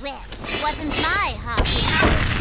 Well, it wasn't my hobby.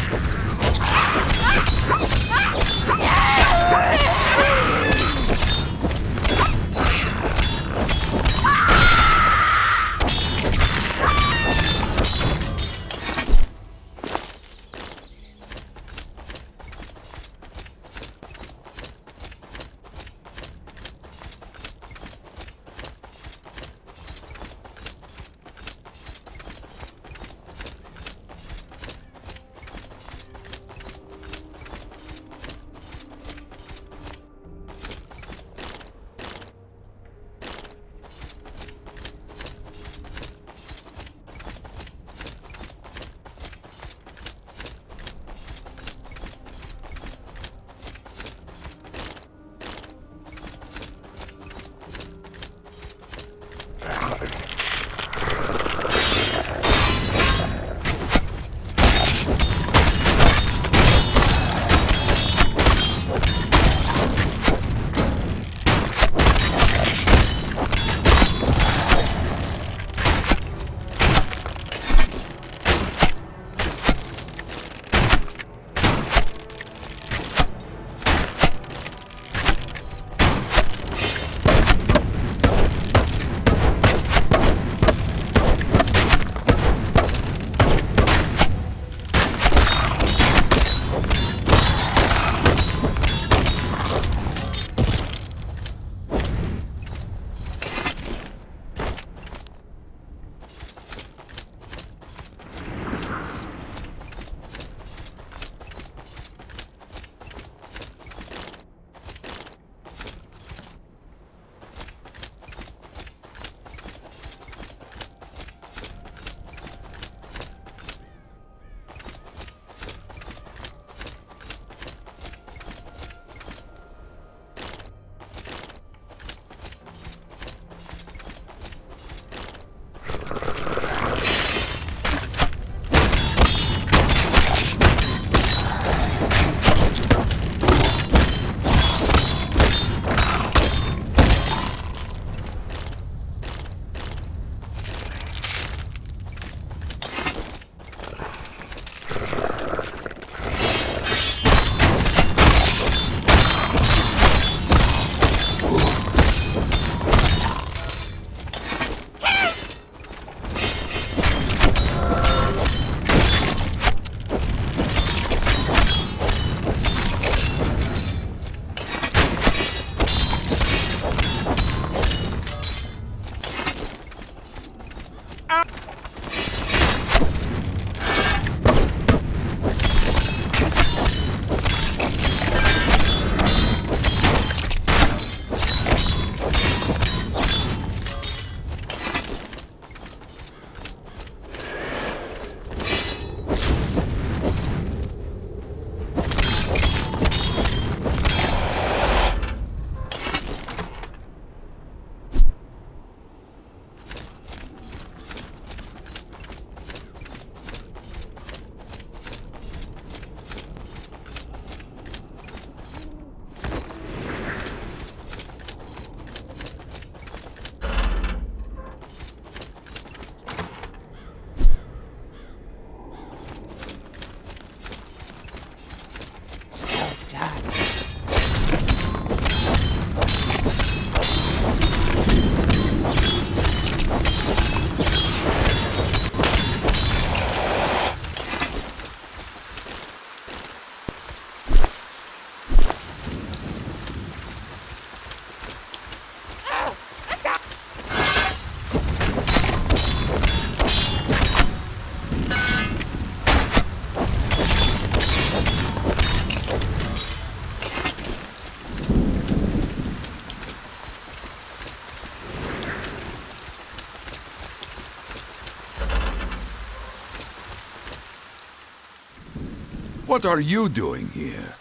What are you doing here?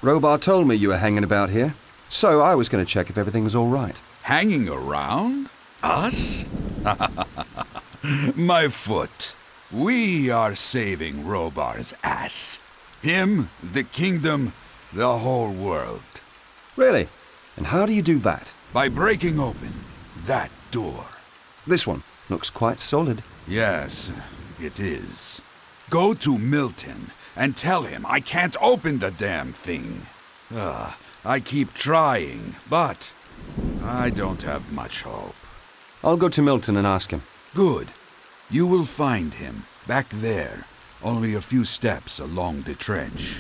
Robar told me you were hanging about here, so I was going to check if everything's all right. Hanging around? Us? My foot. We are saving Robar's ass. Him, the kingdom, the whole world. Really? And how do you do that? By breaking open that door. This one looks quite solid. Yes, it is. Go to Milton and tell him I can't open the damn thing. I keep trying, but I don't have much hope. I'll go to Milton and ask him. Good. You will find him back there, only a few steps along the trench.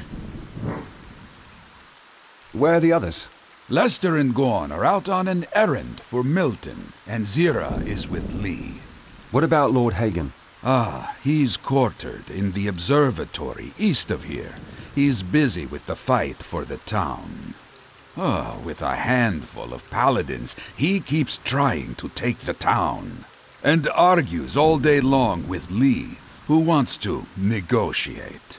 Where are the others? Lester and Gorn are out on an errand for Milton, and Zira is with Lee. What about Lord Hagen? He's quartered in the observatory east of here. He's busy with the fight for the town. With a handful of paladins, he keeps trying to take the town, and argues all day long with Lee, who wants to negotiate,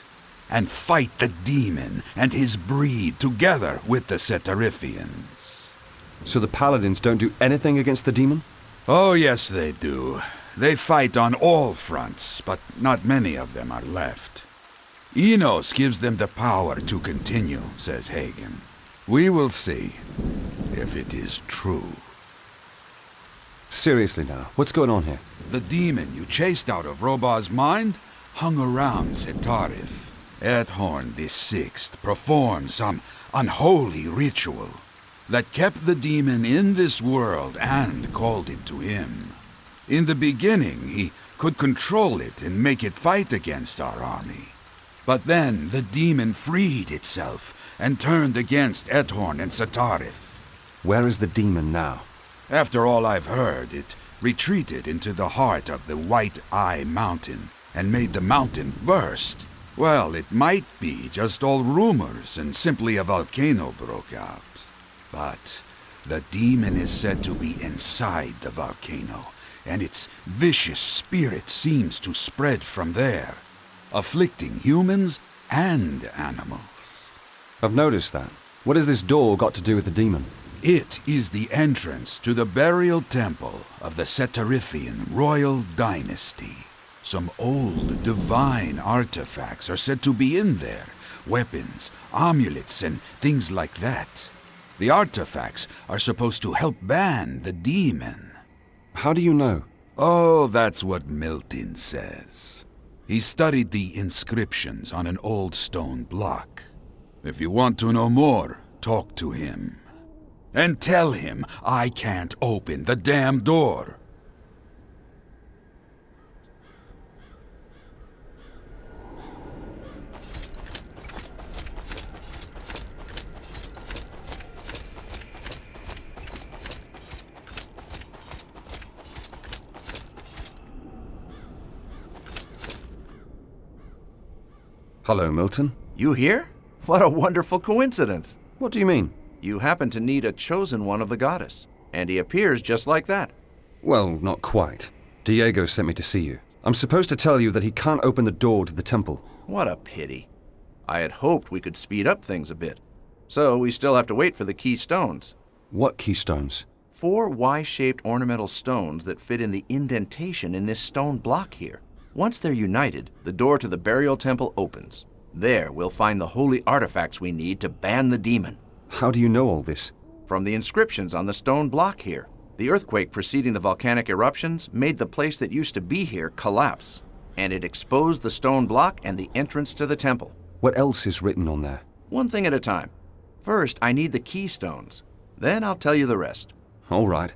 and fight the demon and his breed together with the Setarifians. So the paladins don't do anything against the demon? Oh, yes, they do. They fight on all fronts, but not many of them are left. Enos gives them the power to continue, says Hagen. We will see if it is true. Seriously now, what's going on here? The demon you chased out of Robar's mind hung around Setarif. Ethorn the Sixth performed some unholy ritual that kept the demon in this world and called it to him. In the beginning, he could control it and make it fight against our army. But then the demon freed itself and turned against Ethorn and Setarif. Where is the demon now? After all I've heard, it retreated into the heart of the White Eye Mountain and made the mountain burst. Well, it might be just all rumors and simply a volcano broke out. But the demon is said to be inside the volcano, and its vicious spirit seems to spread from there, afflicting humans and animals. I've noticed that. What has this door got to do with the demon? It is the entrance to the burial temple of the Setarifian royal dynasty. Some old divine artifacts are said to be in there. Weapons, amulets, and things like that. The artifacts are supposed to help ban the demon. How do you know? Oh, that's what Milton says. He studied the inscriptions on an old stone block. If you want to know more, talk to him. And tell him I can't open the damn door. Hello, Milton. You here? What a wonderful coincidence. What do you mean? You happen to need a chosen one of the goddess, and he appears just like that. Well, not quite. Diego sent me to see you. I'm supposed to tell you that he can't open the door to the temple. What a pity. I had hoped we could speed up things a bit. So we still have to wait for the key stones. What keystones? 4 Y-shaped ornamental stones that fit in the indentation in this stone block here. Once they're united, the door to the burial temple opens. There, we'll find the holy artifacts we need to ban the demon. How do you know all this? From the inscriptions on the stone block here. The earthquake preceding the volcanic eruptions made the place that used to be here collapse, and it exposed the stone block and the entrance to the temple. What else is written on there? One thing at a time. First, I need the keystones. Then I'll tell you the rest. All right.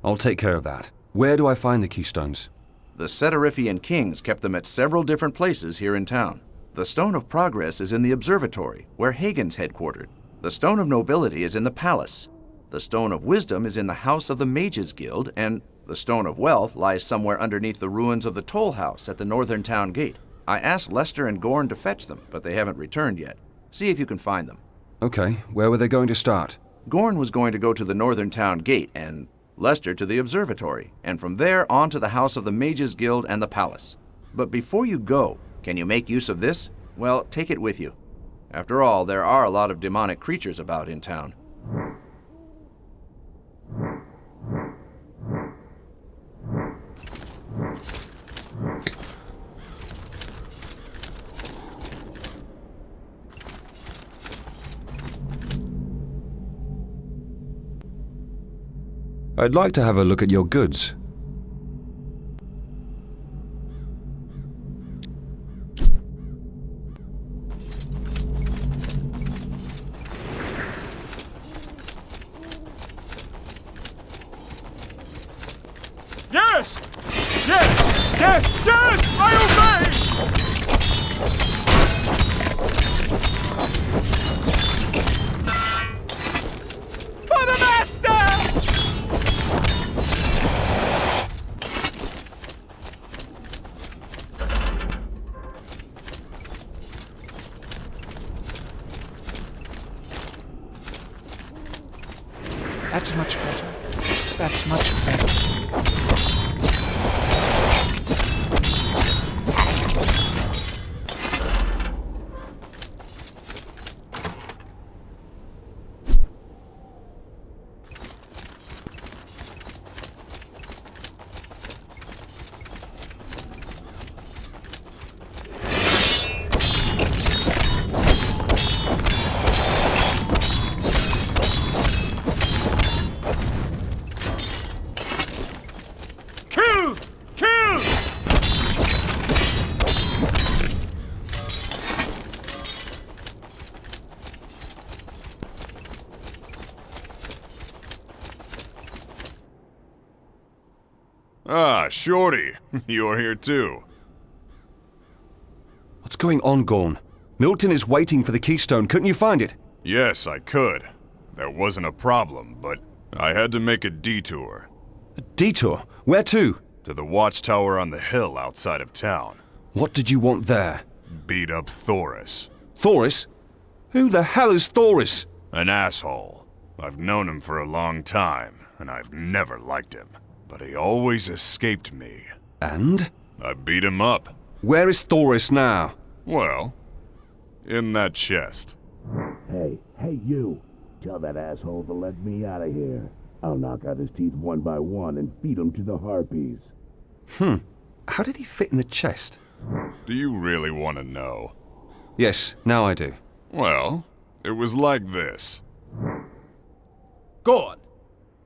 I'll take care of that. Where do I find the keystones? The Setarifian kings kept them at several different places here in town. The Stone of Progress is in the observatory, where Hagen's headquartered. The Stone of Nobility is in the palace. The Stone of Wisdom is in the house of the Mages Guild, and the Stone of Wealth lies somewhere underneath the ruins of the toll house at the northern town gate. I asked Lester and Gorn to fetch them, but they haven't returned yet. See if you can find them. Okay, where were they going to start? Gorn was going to go to the northern town gate, and Lester to the observatory, and from there on to the house of the Mages Guild and the palace. But before you go, can you make use of this? Well, take it with you. After all, there are a lot of demonic creatures about in town. I'd like to have a look at your goods. Yes! Yes! Yes! Yes! I obey! For the master! That's much better. That's much better. Kill! Kill! Ah, Shorty, you're here too. What's going on, Gorn? Milton is waiting for the keystone. Couldn't you find it? Yes, I could. That wasn't a problem, but I had to make a detour. A detour? Where to? To the watchtower on the hill outside of town. What did you want there? Beat up Thoris. Thoris? Who the hell is Thoris? An asshole. I've known him for a long time, and I've never liked him. But he always escaped me. And? I beat him up. Where is Thoris now? Well, in that chest. Hey, you! Tell that asshole to let me out of here. I'll knock out his teeth one by one and feed them to the harpies. How did he fit in the chest? Do you really want to know? Yes, now I do. Well, it was like this. Gorn,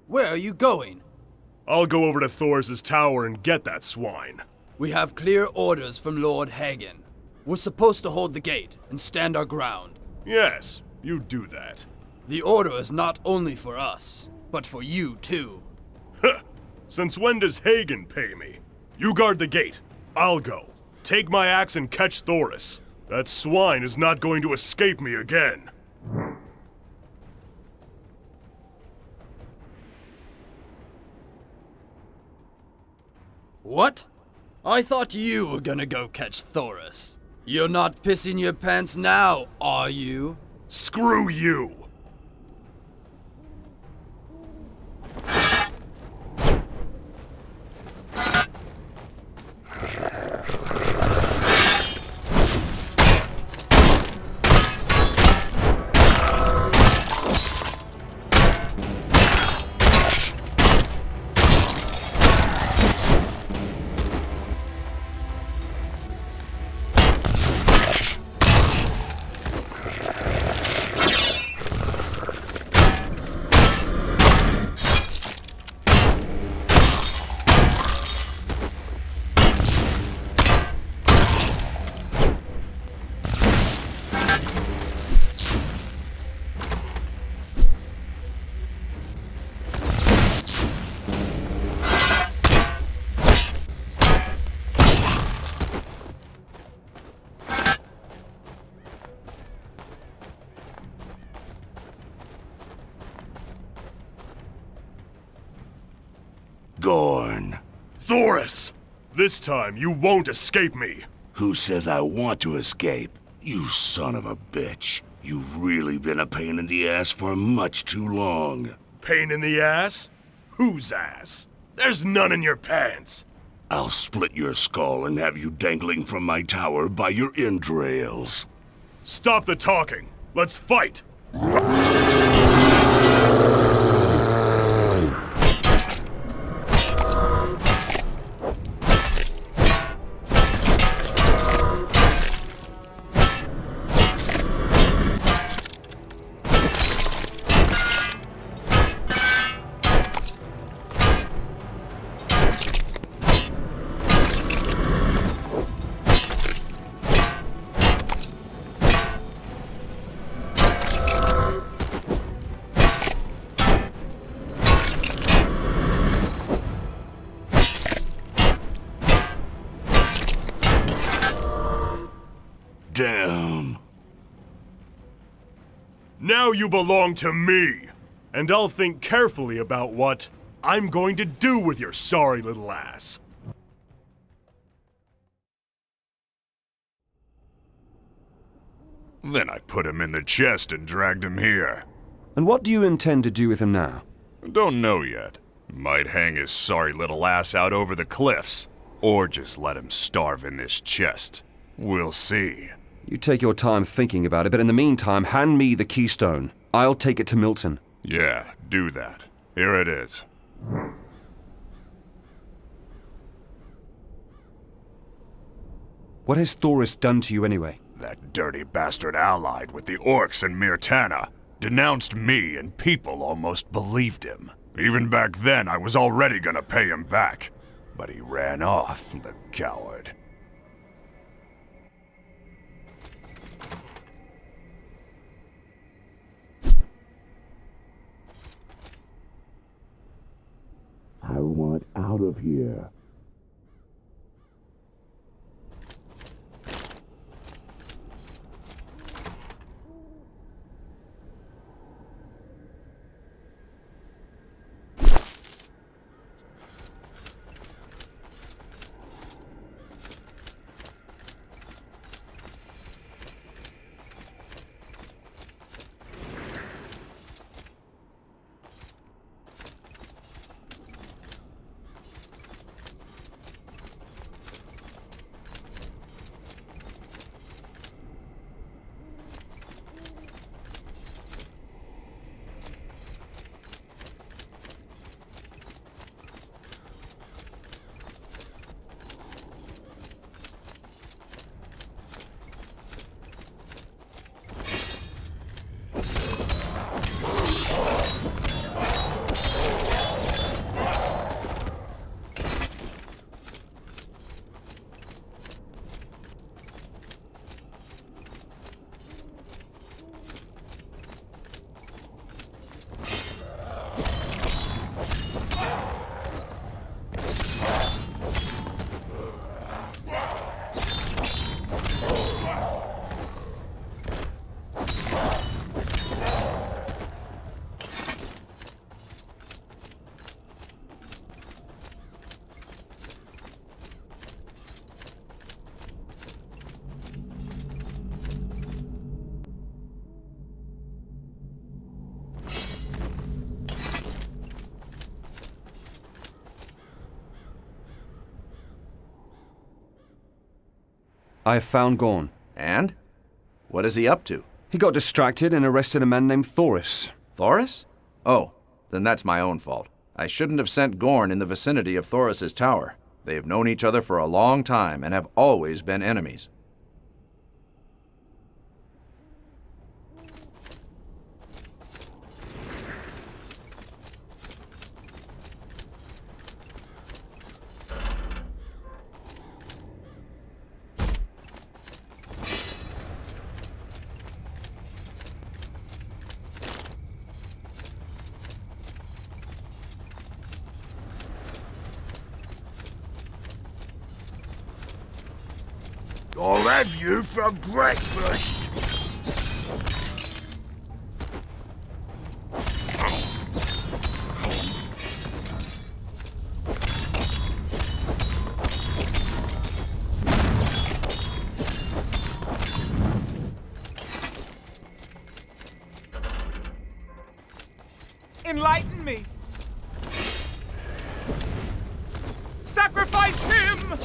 where are you going? I'll go over to Thoris's tower and get that swine. We have clear orders from Lord Hagen. We're supposed to hold the gate and stand our ground. Yes, you do that. The order is not only for us, but for you too. Since when does Hagen pay me? You guard the gate. I'll go. Take my axe and catch Thoris. That swine is not going to escape me again. What? I thought you were gonna go catch Thoris. You're not pissing your pants now, are you? Screw you! Gorn. Thoris! This time you won't escape me! Who says I want to escape? You son of a bitch. You've really been a pain in the ass for much too long. Pain in the ass? Whose ass? There's none in your pants! I'll split your skull and have you dangling from my tower by your entrails. Stop the talking. Let's fight. Damn. Now you belong to me, and I'll think carefully about what I'm going to do with your sorry little ass. Then I put him in the chest and dragged him here. And what do you intend to do with him now? Don't know yet. Might hang his sorry little ass out over the cliffs, or just let him starve in this chest. We'll see. You take your time thinking about it, but in the meantime, hand me the keystone. I'll take it to Milton. Yeah, do that. Here it is. What has Thoris done to you anyway? That dirty bastard allied with the orcs in Mirtana, denounced me and people almost believed him. Even back then, I was already gonna pay him back. But he ran off, the coward. I want out of here. I have found Gorn. And? What is he up to? He got distracted and arrested a man named Thoris. Thoris? Oh, then that's my own fault. I shouldn't have sent Gorn in the vicinity of Thoris's tower. They have known each other for a long time and have always been enemies. I'll have you for breakfast. Enlighten me! Sacrifice him!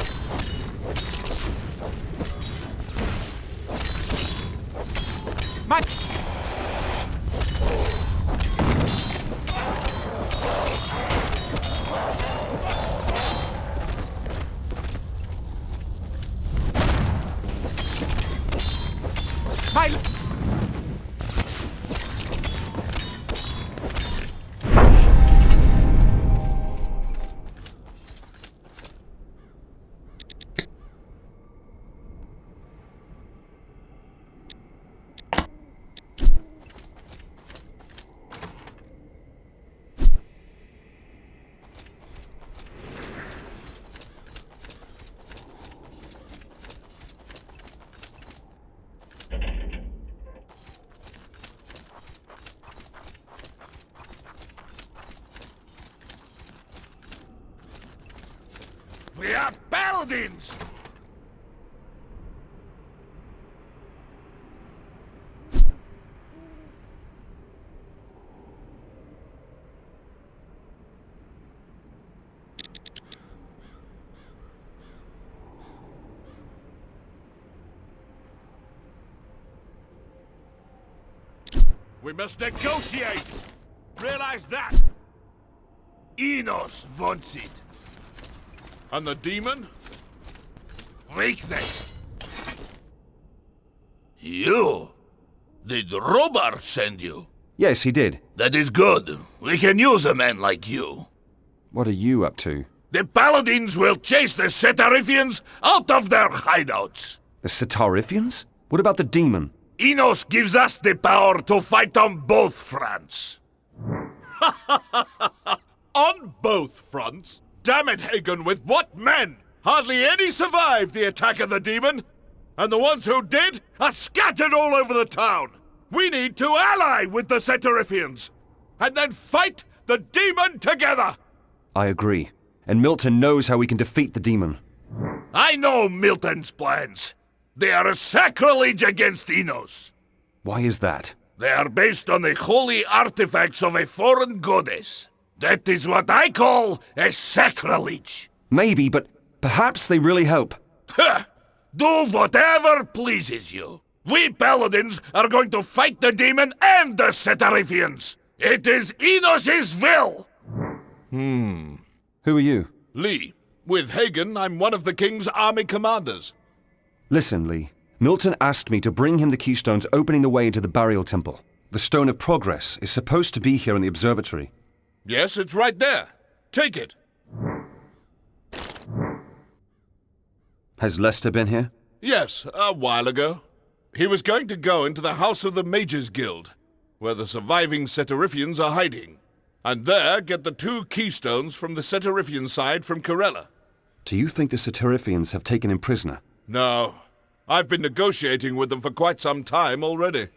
We are paladins! We must negotiate! Realize that! Enos wants it. And the demon? Weakness. You? Did Robert send you? Yes, he did. That is good. We can use a man like you. What are you up to? The paladins will chase the Setarifians out of their hideouts. The Setarifians? What about the demon? Enos gives us the power to fight on both fronts. On both fronts? Damn it, Hagen, with what men? Hardly any survived the attack of the demon. And the ones who did are scattered all over the town. We need to ally with the Setarifians. And then fight the demon together. I agree. And Milton knows how we can defeat the demon. I know Milton's plans. They are a sacrilege against Enos. Why is that? They are based on the holy artifacts of a foreign goddess. That is what I call a sacrilege. Maybe, but perhaps they really help. Do whatever pleases you. We paladins are going to fight the demon and the Setarifians. It is Enos's will. Who are you? Lee. With Hagen, I'm one of the king's army commanders. Listen, Lee. Milton asked me to bring him the keystones opening the way into the burial temple. The Stone of Progress is supposed to be here in the observatory. Yes, it's right there. Take it. Has Lester been here? Yes, a while ago. He was going to go into the house of the Mages Guild, where the surviving Setarifians are hiding, and there get the 2 keystones from the Setarifian side from Corella. Do you think the Setarifians have taken him prisoner? No. I've been negotiating with them for quite some time already.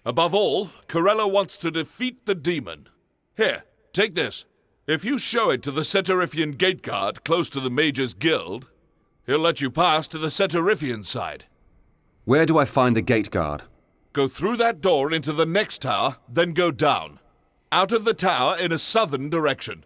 Above all, Corella wants to defeat the demon. Here, take this. If you show it to the Setarifian gate guard close to the Mages Guild, he'll let you pass to the Setarifian side. Where do I find the gate guard? Go through that door into the next tower, then go down. Out of the tower in a southern direction.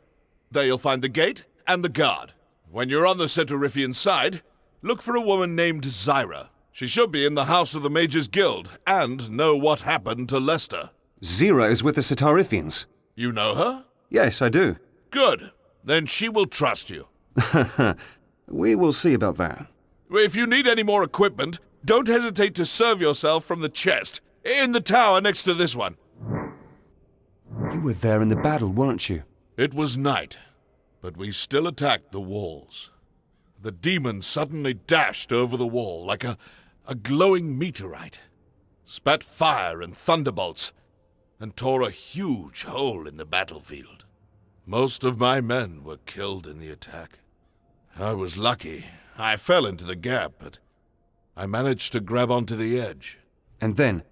There you'll find the gate and the guard. When you're on the Setarifian side, look for a woman named Zyra. She should be in the house of the Mages Guild and know what happened to Lester. Zira is with the Setarifians. You know her? Yes, I do. Good. Then she will trust you. We will see about that. If you need any more equipment, don't hesitate to serve yourself from the chest in the tower next to this one. You were there in the battle, weren't you? It was night, but we still attacked the walls. The demon suddenly dashed over the wall like a glowing meteorite, spat fire and thunderbolts, and tore a huge hole in the battlefield. Most of my men were killed in the attack. I was lucky. I fell into the gap, but I managed to grab onto the edge. And then?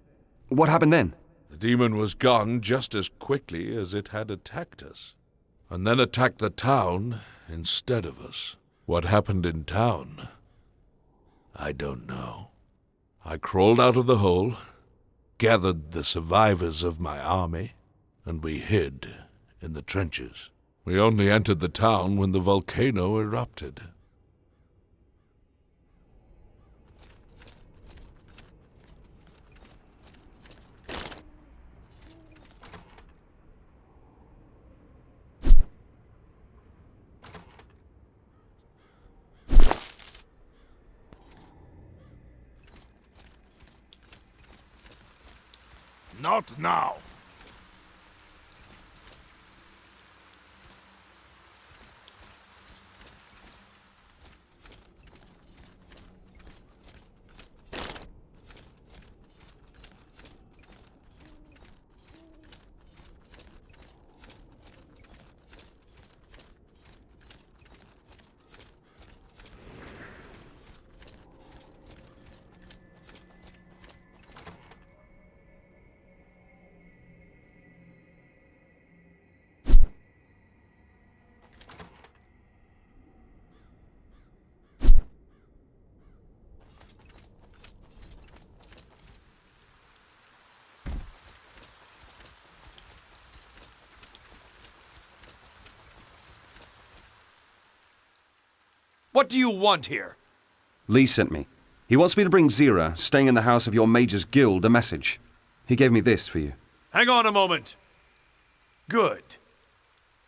What happened then? The demon was gone just as quickly as it had attacked us, and then attacked the town instead of us. What happened in town, I don't know. I crawled out of the hole, gathered the survivors of my army, and we hid in the trenches. We only entered the town when the volcano erupted. Not now. What do you want here? Lee sent me. He wants me to bring Zira, staying in the house of your Mage's Guild, a message. He gave me this for you. Hang on a moment. Good.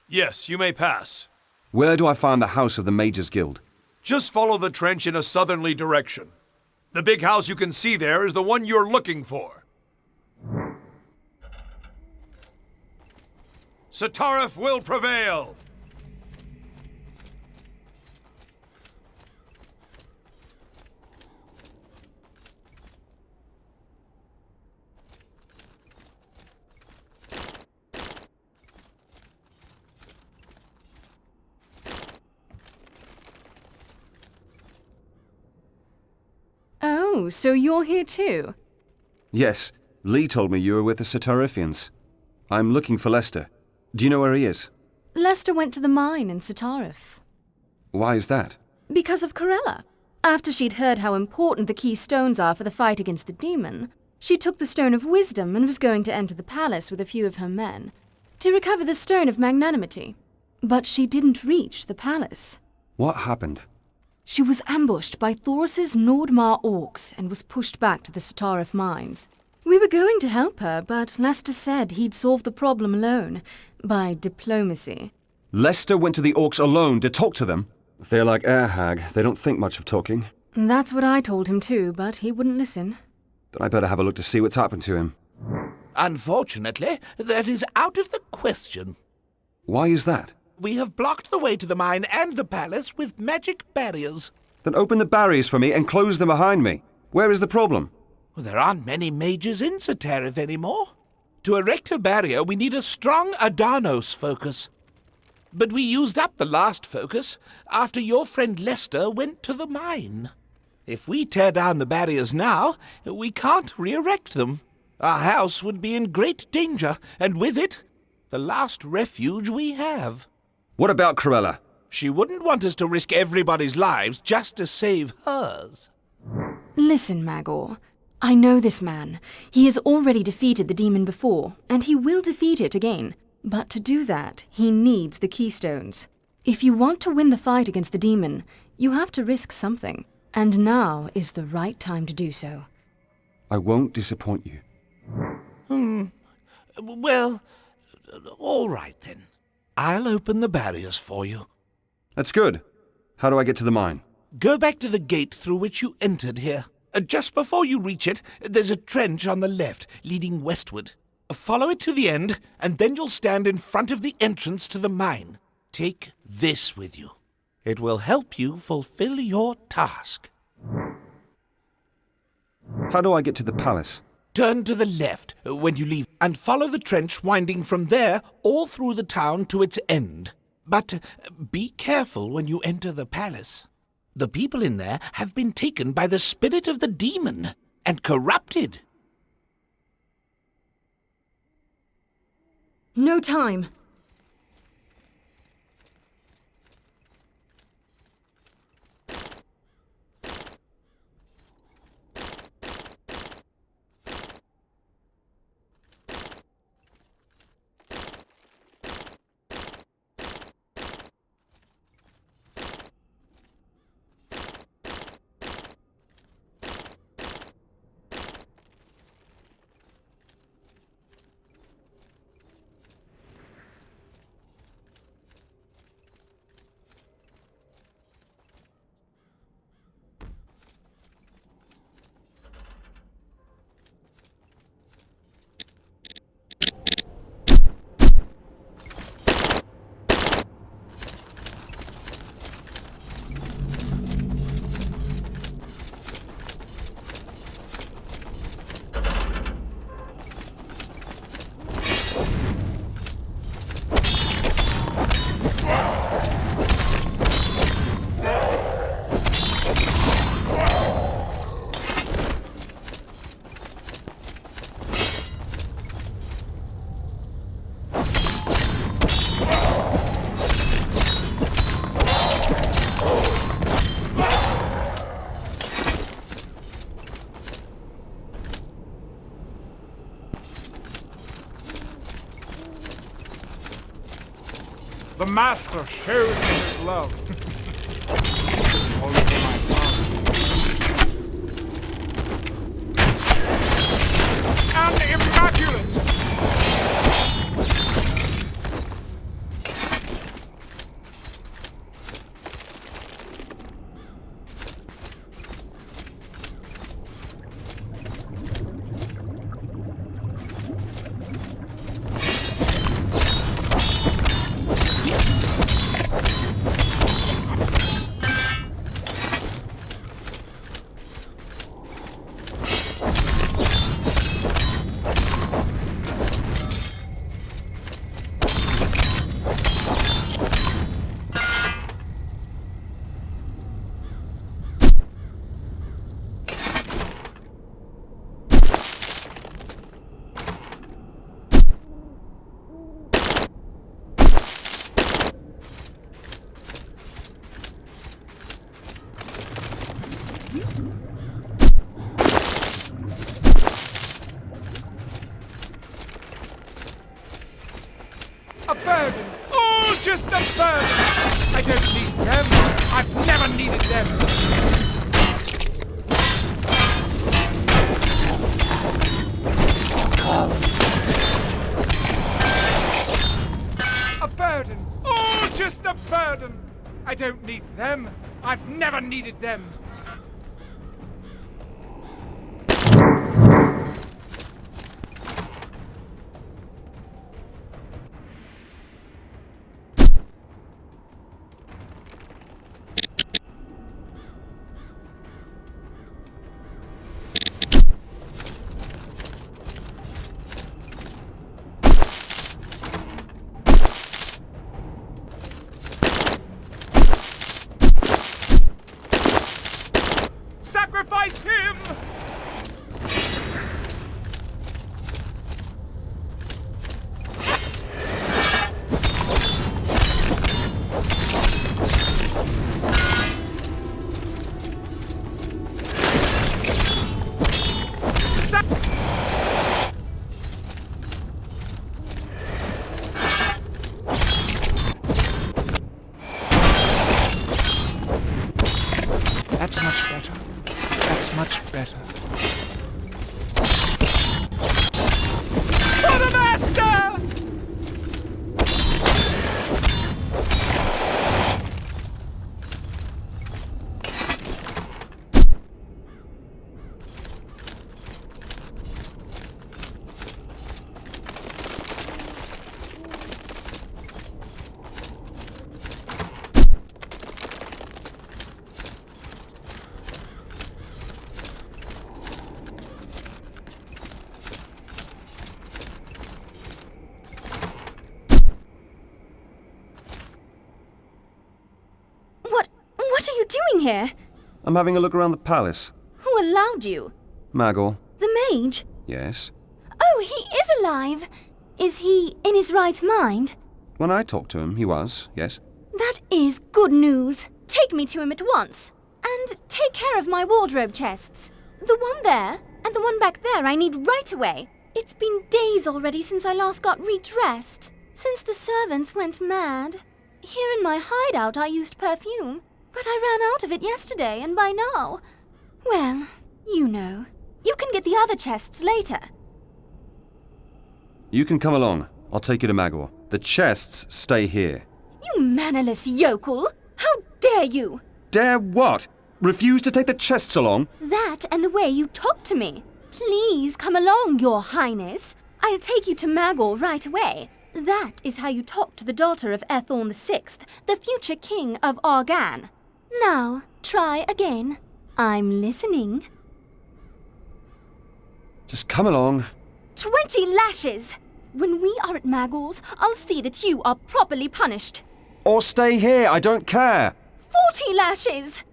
Yes, you may pass. Where do I find the house of the Mage's Guild? Just follow the trench in a southerly direction. The big house you can see there is the one you're looking for. Setarif will prevail! Oh, so you're here too? Yes, Lee told me you were with the Setarifians. I'm looking for Lester. Do you know where he is? Lester went to the mine in Setarif. Why is that? Because of Corella. After she'd heard how important the key stones are for the fight against the demon, she took the Stone of Wisdom and was going to enter the palace with a few of her men to recover the Stone of Magnanimity. But she didn't reach the palace. What happened? She was ambushed by Thoris's Nordmar orcs and was pushed back to the Setarif mines. We were going to help her, but Lester said he'd solve the problem alone, by diplomacy. Lester went to the orcs alone to talk to them? They're like air hag. They don't think much of talking. That's what I told him too, but he wouldn't listen. Then I better have a look to see what's happened to him. Unfortunately, that is out of the question. Why is that? We have blocked the way to the mine and the palace with magic barriers. Then open the barriers for me and close them behind me. Where is the problem? Well, there aren't many mages in Setarif anymore. To erect a barrier, we need a strong Adanos focus. But we used up the last focus after your friend Lester went to the mine. If we tear down the barriers now, we can't re-erect them. Our house would be in great danger, and with it, the last refuge we have. What about Corella? She wouldn't want us to risk everybody's lives just to save hers. Listen, Magor. I know this man. He has already defeated the demon before, and he will defeat it again. But to do that, he needs the keystones. If you want to win the fight against the demon, you have to risk something. And now is the right time to do so. I won't disappoint you. Well, all right then. I'll open the barriers for you. That's good. How do I get to the mine? Go back to the gate through which you entered here. Just before you reach it, there's a trench on the left, leading westward. Follow it to the end, and then you'll stand in front of the entrance to the mine. Take this with you. It will help you fulfill your task. How do I get to the palace? Turn to the left when you leave, and follow the trench winding from there all through the town to its end. But be careful when you enter the palace. The people in there have been taken by the spirit of the demon and corrupted. No time. master shows me his love. All for my father. And immaculate! A burden! Oh, just a burden! I don't need them. I've never needed them. A burden! Oh, just a burden! I don't need them. I've never needed them. Sacrifice him! That's much better. That's much better. For the master! What are you doing here? I'm having a look around the palace. Who allowed you? Magor. The mage? Yes. Oh, he is alive! Is he in his right mind? When I talked to him, he was, yes. That is good news. Take me to him at once. And take care of my wardrobe chests. The one there, and the one back there I need right away. It's been days already since I last got redressed. Since the servants went mad. Here in my hideout I used perfume, but I ran out of it yesterday, and by now... Well, you know. You can get the other chests later. You can come along. I'll take you to Magor. The chests stay here. You mannerless yokel! How dare you! Dare what? Refuse to take the chests along? That and the way you talk to me. Please come along, your highness. I'll take you to Magor right away. That is how you talk to the daughter of Ethorn VI, the future king of Argan. Now, try again. I'm listening. Just come along. 20 lashes! When we are at Magor's, I'll see that you are properly punished. Or stay here, I don't care. 40 lashes!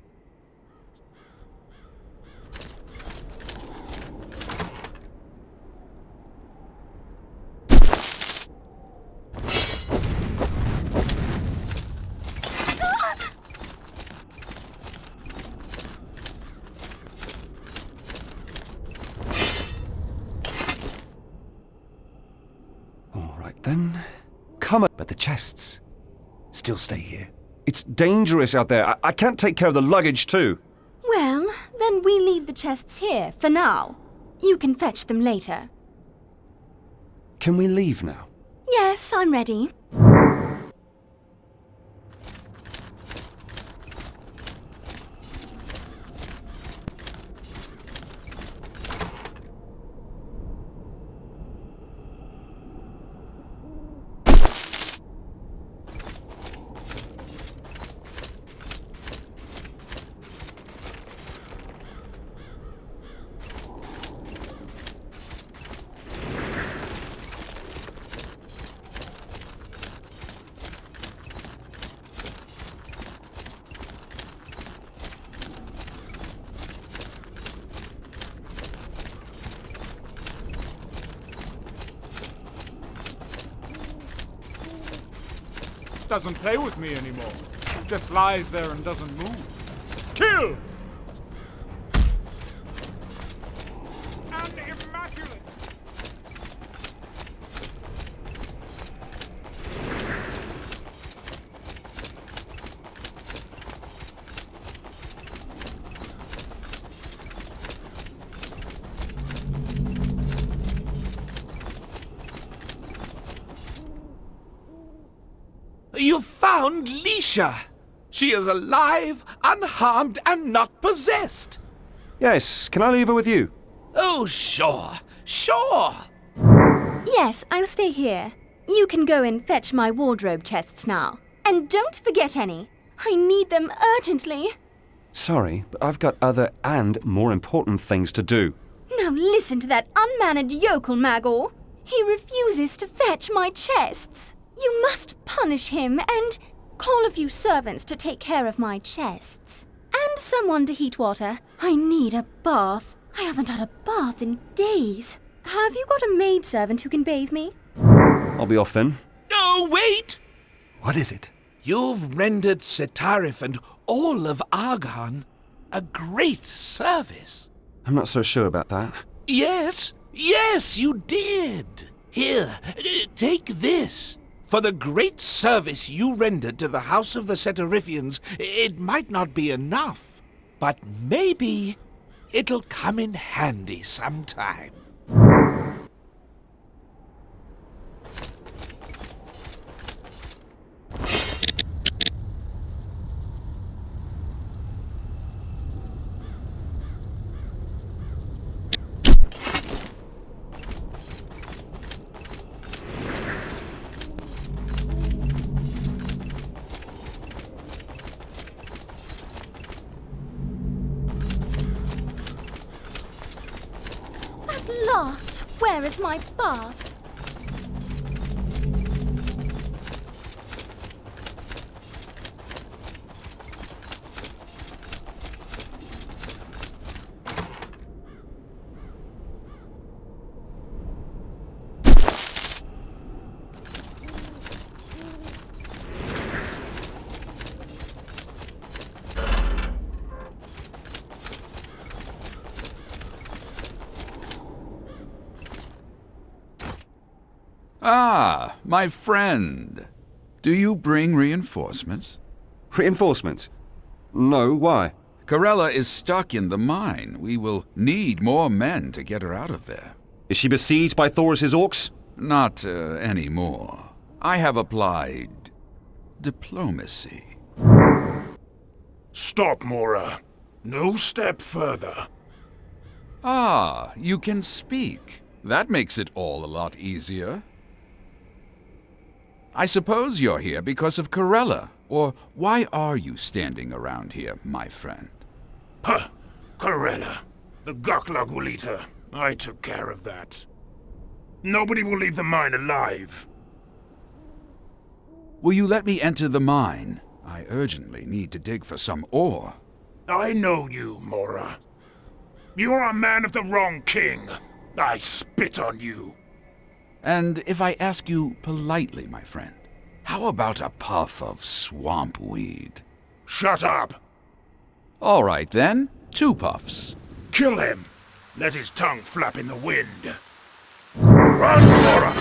All right then. Come on. But the chests still stay here? It's dangerous out there. I can't take care of the luggage, too. Well, then we leave the chests here, for now. You can fetch them later. Can we leave now? Yes, I'm ready. Doesn't play with me anymore. Just lies there and doesn't move. Kill! And immaculate! You found Lisha! She is alive, unharmed, and not possessed! Yes, can I leave her with you? Oh, sure, sure! Yes, I'll stay here. You can go and fetch my wardrobe chests now. And don't forget any. I need them urgently. Sorry, but I've got other and more important things to do. Now listen to that unmannered yokel, Magor. He refuses to fetch my chests. You must punish him and call a few servants to take care of my chests. And someone to heat water. I need a bath. I haven't had a bath in days. Have you got a maidservant who can bathe me? I'll be off then. Oh, wait! What is it? You've rendered Setarif and all of Argon a great service. I'm not so sure about that. Yes, you did. Here, take this. For the great service you rendered to the House of the Setarifians, it might not be enough, but maybe it'll come in handy sometime. At last, where is my bath? Ah, my friend. Do you bring reinforcements? Reinforcements? No, why? Corella is stuck in the mine. We will need more men to get her out of there. Is she besieged by Thoris's orcs? Not anymore. I have applied diplomacy. Stop, Mora. No step further. Ah, you can speak. That makes it all a lot easier. I suppose you're here because of Corella, or why are you standing around here, my friend? Huh, Corella. The Goklag will eat her. I took care of that. Nobody will leave the mine alive. Will you let me enter the mine? I urgently need to dig for some ore. I know you, Mora. You are a man of the wrong king. I spit on you. And if I ask you politely, my friend, how about a puff of swamp weed? Shut up! All right then, 2 puffs. Kill him! Let his tongue flap in the wind. Run, Mora!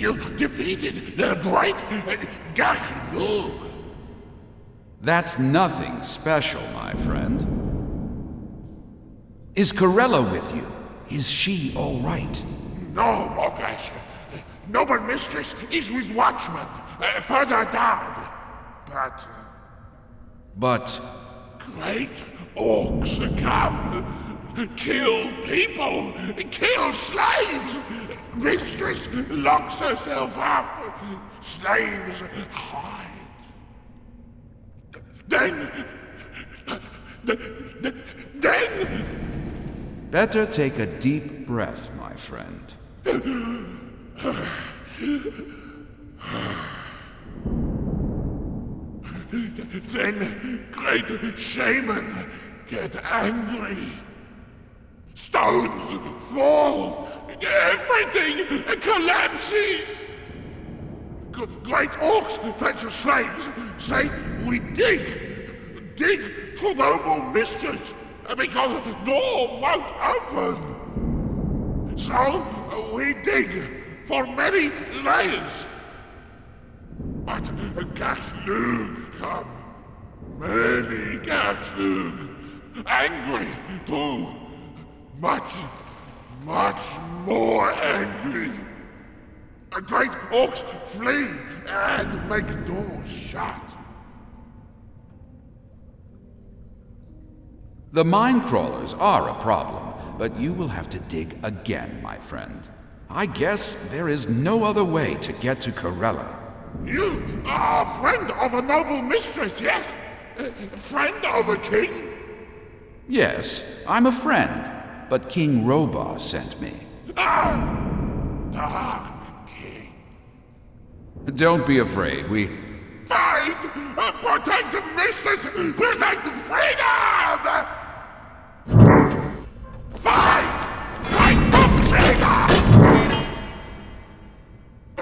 You defeated the great Gothic. That's nothing special, my friend. Is Corella with you? Is she all right? No, Mogash. Noble Mistress is with Watchman, further down. But... Great orcs come. Kill people. Kill slaves. Mistress locks herself up. Slaves hide. Then... Better take a deep breath, my friend. Then great shaman get angry. Stones fall. Everything collapses. Great orcs fetch slaves. Say we dig. Dig to noble mistress because door won't open. So we dig for many layers. But Gaslug come. Many Gaslug. Angry too. Much more angry. Great orcs flee and make doors shut. The mine crawlers are a problem, but you will have to dig again, my friend. I guess there is no other way to get to Corella. You are a friend of a noble mistress, yes? Friend of a king? Yes, I'm a friend, but King Robah sent me. Dark King. Don't be afraid, we... Fight! Protect the mistress! Protect the freedom! Fight! Fight for freedom!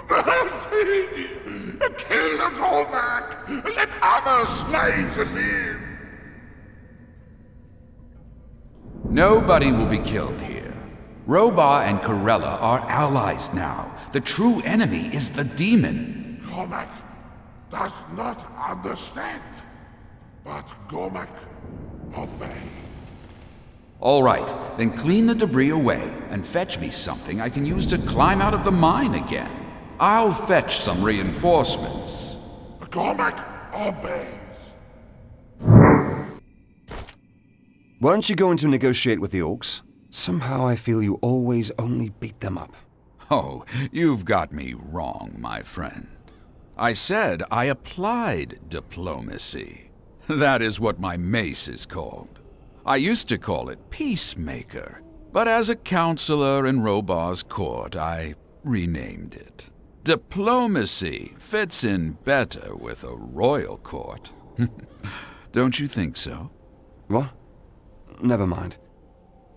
Mercy! Kill the Gormak! Let other slaves live! Nobody will be killed here. Robah and Corella are allies now. The true enemy is the demon. Gormak does not understand. But Gormak, obey. All right, then clean the debris away and fetch me something I can use to climb out of the mine again. I'll fetch some reinforcements. Gormak obeys. Weren't you going to negotiate with the orcs? Somehow I feel you always only beat them up. Oh, you've got me wrong, my friend. I said I applied diplomacy. That is what my mace is called. I used to call it Peacemaker, but as a counselor in Robah's court, I renamed it. Diplomacy fits in better with a royal court. Don't you think so? What? Never mind.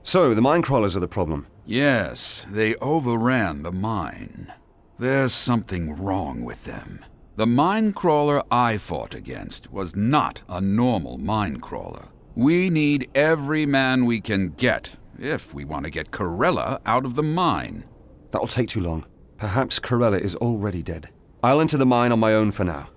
So, the mine crawlers are the problem? Yes, they overran the mine. There's something wrong with them. The mine crawler I fought against was not a normal mine crawler. We need every man we can get if we want to get Corella out of the mine. That'll take too long. Perhaps Corella is already dead. I'll enter the mine on my own for now.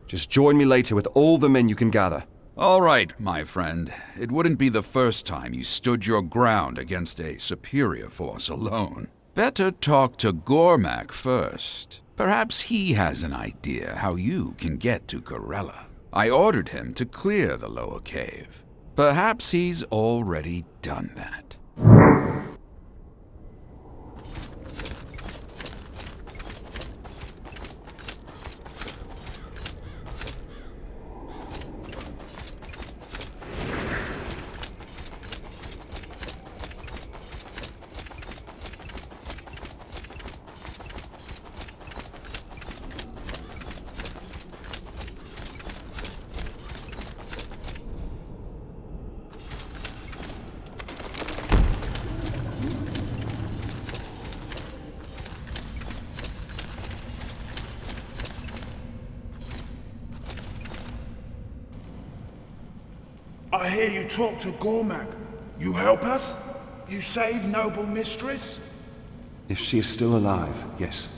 Just join me later with all the men you can gather. All right, my friend. It wouldn't be the first time you stood your ground against a superior force alone. Better talk to Gormak first. Perhaps he has an idea how you can get to Corella. I ordered him to clear the lower cave. Perhaps he's already done that. I hear you talk to Gormak. You help us? You save noble mistress? If she is still alive, yes.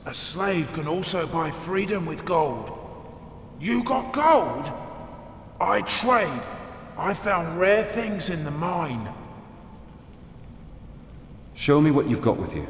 A slave can also buy freedom with gold. You got gold? I trade. I found rare things in the mine. Show me what you've got with you.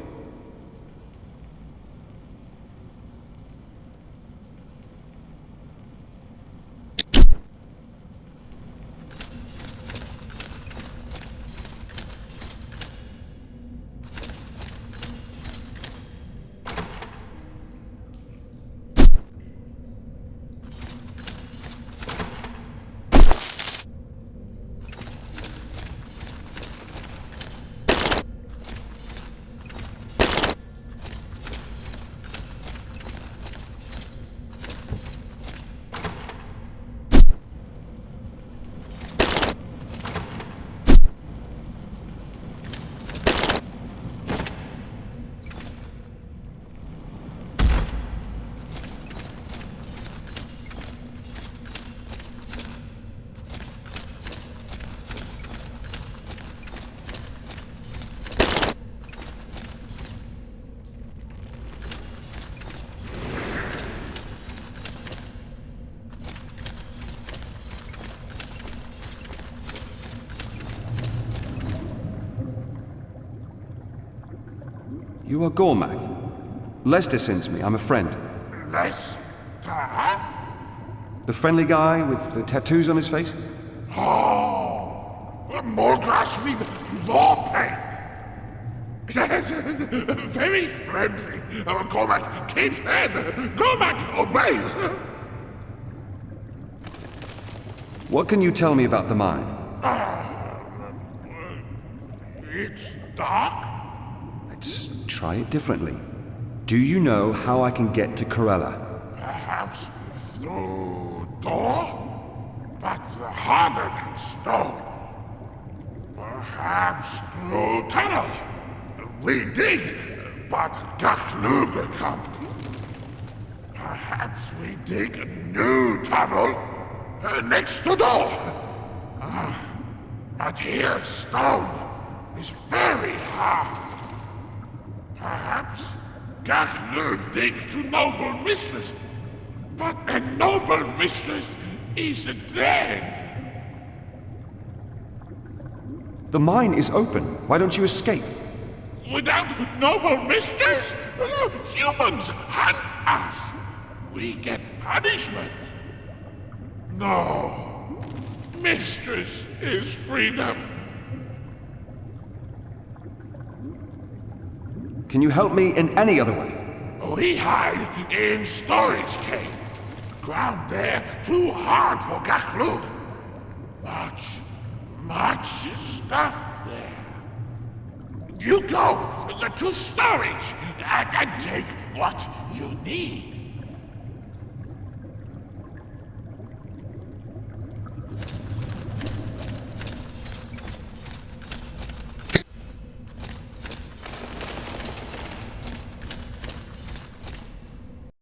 You are Gormak. Lester sends me. I'm a friend. Lester? The friendly guy with the tattoos on his face? Oh, Morgas with Warpaint. Yes, very friendly. Gormak keeps head. Gormak obeys. What can you tell me about the mine? It's dark. Let's try it differently. Do you know how I can get to Corella? Perhaps through door, but harder than stone. Perhaps through tunnel. We dig, but Gachlug come. Perhaps we dig a new tunnel next to door. But here stone is very hard. Perhaps Gachlug dig to noble mistress, but a noble mistress is dead. The mine is open. Why don't you escape? Without noble mistress, humans hunt us. We get punishment. No, mistress is freedom. Can you help me in any other way? We hide in storage cave. Ground there too hard for Gachlug. Much stuff there. You go to storage and take what you need.